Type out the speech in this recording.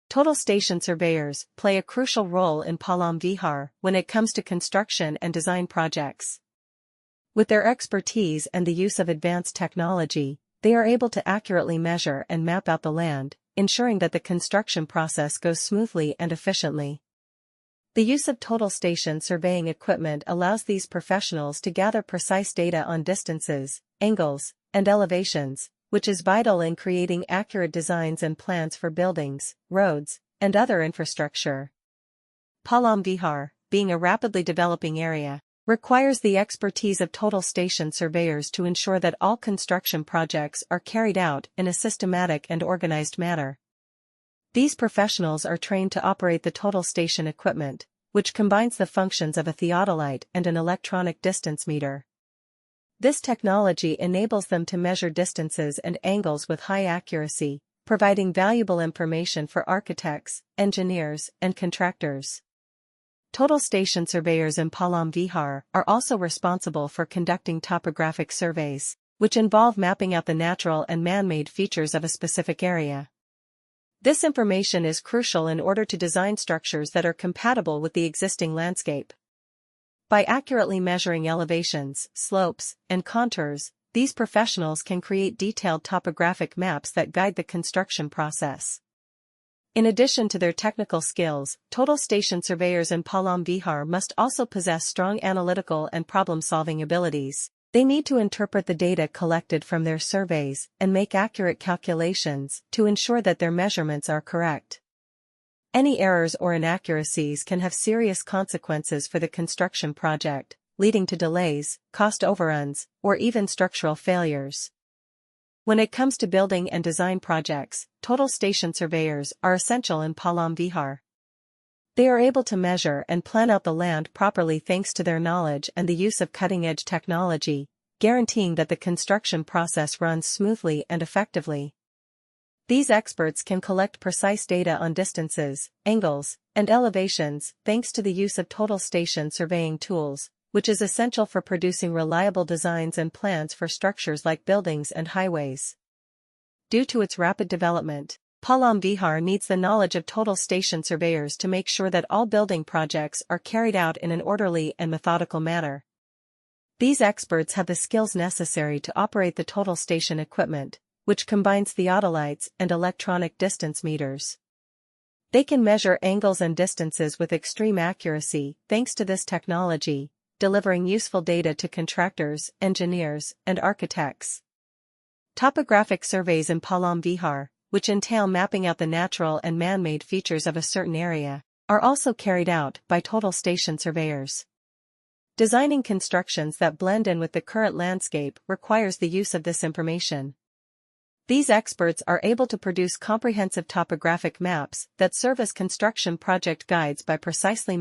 Total station surveyors play a crucial role in Palam Vihar when it comes to construction and design projects. With their expertise and the use of advanced technology, they are able to accurately measure and map out the land, ensuring that the construction process goes smoothly and efficiently. The use of total station surveying equipment allows these professionals to gather precise data on distances, angles, and elevations, which is vital in creating accurate designs and plans for buildings, roads, and other infrastructure. Palam Vihar, being a rapidly developing area, requires the expertise of total station surveyors to ensure that all construction projects are carried out in a systematic and organized manner. These professionals are trained to operate the total station equipment, which combines the functions of a theodolite and an electronic distance meter. This technology enables them to measure distances and angles with high accuracy, providing valuable information for architects, engineers, and contractors. Total station surveyors in Palam Vihar are also responsible for conducting topographic surveys, which involve mapping out the natural and man-made features of a specific area. This information is crucial in order to design structures that are compatible with the existing landscape. By accurately measuring elevations, slopes, and contours, these professionals can create detailed topographic maps that guide the construction process. In addition to their technical skills, total station surveyors in Palam Vihar must also possess strong analytical and problem-solving abilities. They need to interpret the data collected from their surveys and make accurate calculations to ensure that their measurements are correct. Any errors or inaccuracies can have serious consequences for the construction project, leading to delays, cost overruns, or even structural failures. When it comes to building and design projects, total station surveyors are essential in Palam Vihar. They are able to measure and plan out the land properly thanks to their knowledge and the use of cutting-edge technology, guaranteeing that the construction process runs smoothly and effectively. These experts can collect precise data on distances, angles, and elevations thanks to the use of total station surveying tools, which is essential for producing reliable designs and plans for structures like buildings and highways. Due to its rapid development, Palam Vihar needs the knowledge of total station surveyors to make sure that all building projects are carried out in an orderly and methodical manner. These experts have the skills necessary to operate the total station equipment, which combines theodolites and electronic distance meters. They can measure angles and distances with extreme accuracy thanks to this technology, delivering useful data to contractors, engineers, and architects. Topographic surveys in Palam Vihar, which entail mapping out the natural and man-made features of a certain area, are also carried out by total station surveyors. Designing constructions that blend in with the current landscape requires the use of this information. These experts are able to produce comprehensive topographic maps that serve as construction project guides by precisely